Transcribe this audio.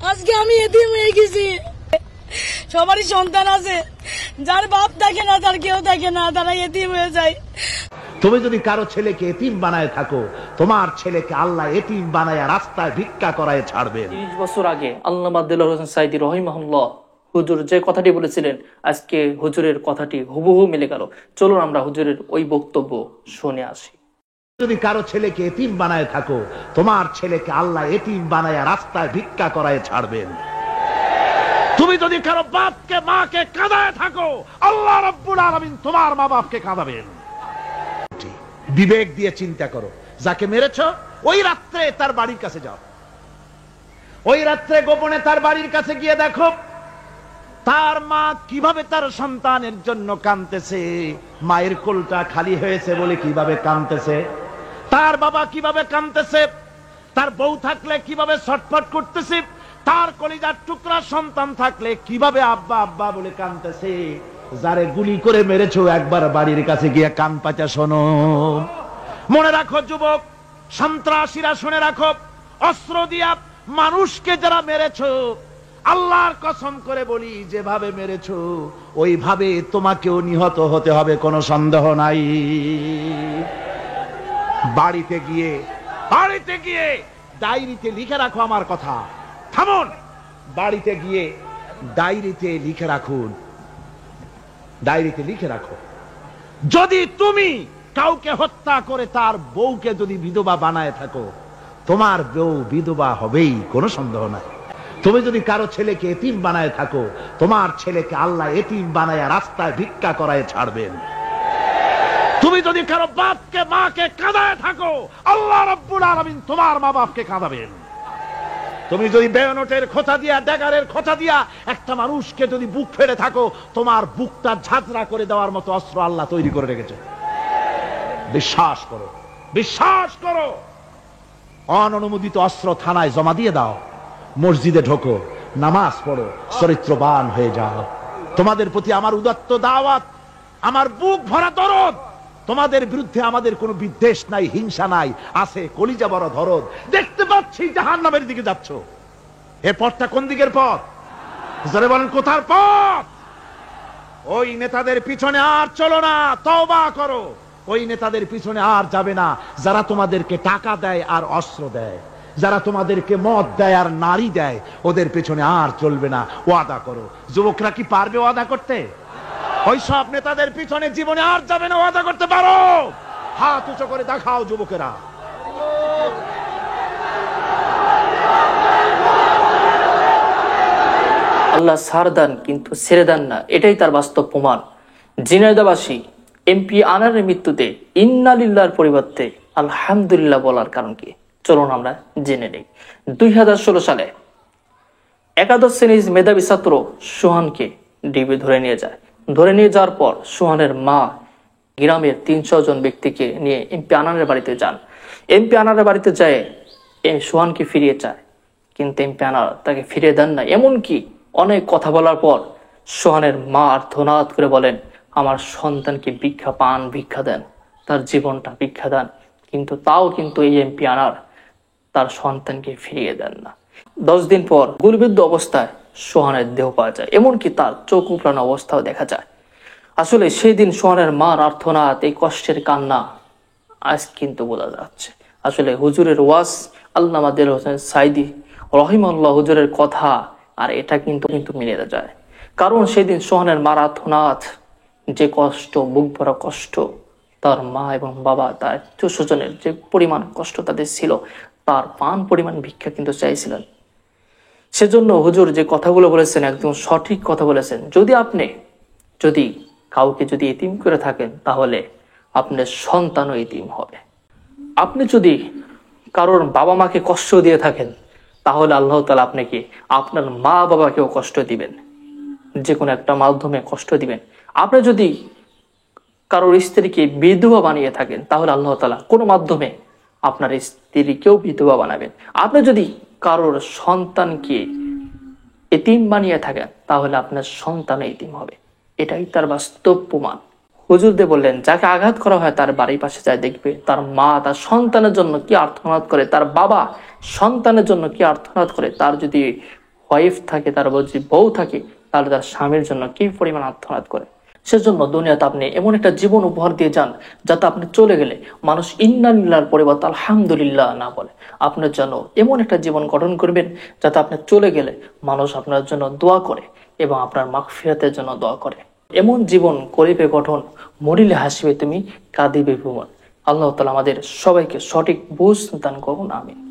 আজকে আমি এতিম হয়ে গেছি। সবারই সন্তান আছে, যার বাপ থাকে না, তার কেউ থাকে না, তারা এতিম হয়ে যায়। তুমি যদি কারো ছেলেকে এতিম বানায় থাকো, তোমার ছেলেকে আল্লাহ এতিম বানায় রাস্তায় ভিক্ষা করায় ছাড়বেন। 30 বছর আগে আল্লামা দেলোয়ার হোসেন সাইদি রহিমাহুল্লাহ হুজুর যে কথাটি বলেছিলেন, আজকে হুজুরের কথাটি হুবহু মিলে গেল। চলুন আমরা হুজুরের ওই বক্তব্য শুনে আসি। যদি কারো ছেলেকে এতিম বানায় থাকো, তোমার ছেলেকে আল্লাহ এতিম বানায় রাস্তায় ভিক্ষা করায় ছাড়বেন। তুমি যদি কারো বাপকে মাকে কাঁদায় থাকো, আল্লাহ রাব্বুল আলামিন তোমার মা বাপকে কাঁদাবেন। বিবেক দিয়ে চিন্তা করো, যাকে মেরেছ ওই রাত্রে তার বাড়ির কাছে যাও, ওই রাত্রে গোপনে তার বাড়ির কাছে গিয়ে দেখো তার মা কিভাবে তার সন্তানের জন্য কাঁদতেছে, মায়ের কোলটা খালি হয়েছে বলে কিভাবে কাঁদতেছে, তার বাবা কিভাবে কাঁদতেছে, তার বউ থাকলে কিভাবে ছটফট করতেছে, তার কলিজার টুকরা সন্তান থাকলে কিভাবে আব্বা আব্বা বলে কাঁদতেছে। যারে গুলি করে মেরেছো একবার বাড়ির কাছে গিয়ে কান পাচা শোনো। মনে রাখো যুবক, সন্ত্রাসীরা শুনে রাখো, অস্ত্র দিয়া মানুষকে যারা মেরেছো, আল্লাহর কসম করে বলি যেভাবে মেরেছো ওইভাবে তোমাকেও নিহত হতে হবে, কোনো সন্দেহ নাই। বাড়িতে গিয়ে ডায়েরিতে লিখে রাখো আমার কথা। থামুন, বাড়িতে গিয়ে ডায়েরিতে লিখে রাখুন, ডায়েরিতে লিখে রাখো, যদি তুমি কাউকে হত্যা করে তার বউকে যদি বিধবা বানায় থাকো, তোমার বউ বিধবা হবেই, কোনো সন্দেহ নাই। তুমি যদি কারো ছেলেকে এতিম বানায় থাকো, তোমার ছেলেকে আল্লাহ এতিম বানায় রাস্তায় ভিক্ষা করায় ছাড়বেন। তুমি যদি কারো বাপকে মাকে কাঁদায় থাকো, আল্লাহ রাব্বুল আলামিন তোমার মা বাপকে কাঁদাবেন। তুমি যদি বেয়নটের খোঁচা দিয়া, ড্যাগারের খোঁচা দিয়া একটা মানুষকে যদি বুক ফেড়ে থাকো, তোমার বুকটা ঝাঁঝরা করে দেওয়ার মতো অস্ত্র আল্লাহ তৈরি করে রেখেছে। বিশ্বাস করো, বিশ্বাস করো। অননুমোদিত অস্ত্র থানায় জমা দিয়ে দাও, মসজিদে ঢোকো, নামাজ পড়ো, চরিত্রবান হয়ে যাও। তোমাদের প্রতি আমার উদাত্ত দাওয়াত, আমার বুক ভরা দরদ। তোমাদের বিরুদ্ধে আমাদের কোনো বিদ্বেষ নাই, হিংসা নাই, আছে কলিজা বড় দরদ। দেখতে পাচ্ছি জাহান্নামের দিকে যাচ্ছ, এ পথটা কোন দিকের পথ? জোরে বলেন, কোথার পথ? ওই নেতাদের পিছনে আর চলো না, তওবা করো। ওই নেতাদের পিছনে আর যাবে না যারা তোমাদেরকে টাকা দেয় আর অস্ত্র দেয়, যারা তোমাদেরকে মদ দেয় আর নারী দেয়, ওদের পেছনে আর চলবে না। ওয়াদা করো। যুবকরা কি পারবে ওয়াদা করতে? ওই সব নেতাদের পিছনে জীবনে আর যাবে না, ওয়াদা করতে পারো? হাত উঁচু করে দেখাও যুবকেরা। আল্লাহ ছাড় দেন কিন্তু ছেড়ে দেন না, এটাই তার বাস্তব প্রমাণ। ঝিনাইদহবাসী এমপি আনারের মৃত্যুতে ইন্না লিল্লাহর পরিবর্তে আলহামদুলিল্লাহ বলার কারণ কি, চলুন আমরা জেনে নেই। 2016 সালে একাদশ শ্রেণীর মেধাবী ছাত্র সোহানকে ডিবি ধরে নিয়ে যায়। ধরে নিয়ে যাওয়ার পর সোহানের মা গ্রামের 300 জন ব্যক্তিকে নিয়ে এমপি আনারের বাড়িতে যান। এমপি আনারের বাড়িতে যায় সোহানকে ফিরিয়ে চায়, কিন্তু এমপি আনার তাকে ফিরিয়ে দেন না। এমনকি অনেক কথা বলার পর সোহানের মা আর্তনাদ করে বলেন, আমার সন্তানকে ভিক্ষা দেন, তার জীবনটা ভিক্ষা দেন। কিন্তু তাও কিন্তু এই এমপি আনার তার সন্তানকে ফিরিয়ে দেন না। 10 দিন পর গুলিবিদ্ধ অবস্থায় সোহানের দেহ পাওয়া যায়, এমনকি তার চোখ উপড়ানো অবস্থাও দেখা যায়। আসলে সেই দিন সোহানের মার আর্তনাদ, এই কষ্টের কান্না আজ কিন্তু বোঝা যাচ্ছে। আসলে হুজুরের ওয়াজ, আল্লামা দেলোয়ার হোসেন সাইদি রহিমাহুল্লাহ হুজুরের কথা আর এটা কিন্তু মিলে যায়। কারণ সেদিন সোহানের মার আর্তনাদ, যে কষ্ট, বুক ভরা কষ্ট, তার মা এবং বাবা, তার আত্মীয় স্বজনের যে পরিমাণ কষ্ট তাদের ছিল, তার পান পরিমাণ ভিক্ষা কিন্তু চাইছিলেন। সেজন্য হুজুর যে কথাগুলো বলেছেন একদম সঠিক কথা বলেছেন। যদি কাউকে এতিম করে থাকেন, তাহলে আপনার সন্তানও এতিম হবে। আপনি যদি কারোর বাবা মাকে কষ্ট দিয়ে থাকেন, তাহলে আল্লাহ তাআলা আপনাকে আপনার মা বাবাকেও কষ্ট দিবেন, যে কোনো একটা মাধ্যমে কষ্ট দিবেন। আপনি যদি কারোর স্ত্রীকে বিধবা বানিয়ে থাকেন, তাহলে আল্লাহ তাআলা কোনো মাধ্যমে আপনার স্ত্রীকেও বিধবা বানাবেন। আপনি যদি কারোর সন্তানকে এতিম বানিয়ে থাকেন, তাহলে আপনার সন্তান এতিম হবে। এটাই তার বাস্তব প্রমাণ। হুজুরদে বললেন, যাকে আঘাত করা হয় তার বাড়ির পাশে যায় দেখবে তার মা তার সন্তানের জন্য কি আর্তনাদ করে, তার বাবা সন্তানের জন্য কি আর্তনাদ করে। তার যদি ওয়াইফ থাকে, তার যদি বউ থাকে, তাহলে তার স্বামীর জন্য কি পরিমাণ আত্মনাদ করে। সেজন্য দুনিয়াতে আপনি এমন একটা জীবন উপহার দিয়ে যান, যাতে আপনি চলে গেলে মানুষ ইন্না লিল্লাহর পরিবর্তে আলহামদুলিল্লাহ না বলে। আপনার জন্য এমন একটা জীবন গঠন করবেন, যাতে আপনি চলে গেলে মানুষ আপনার জন্য দোয়া করে এবং আপনার মাগফিরাতের জন্য দোয়া করে। এমন জীবন করিবে গঠন, মরিলে হাসিবে তুমি, কাঁদিবে ভুবন। আল্লাহ তাআলা আমাদের সবাইকে সঠিক বুঝ দান করুন, আমিন।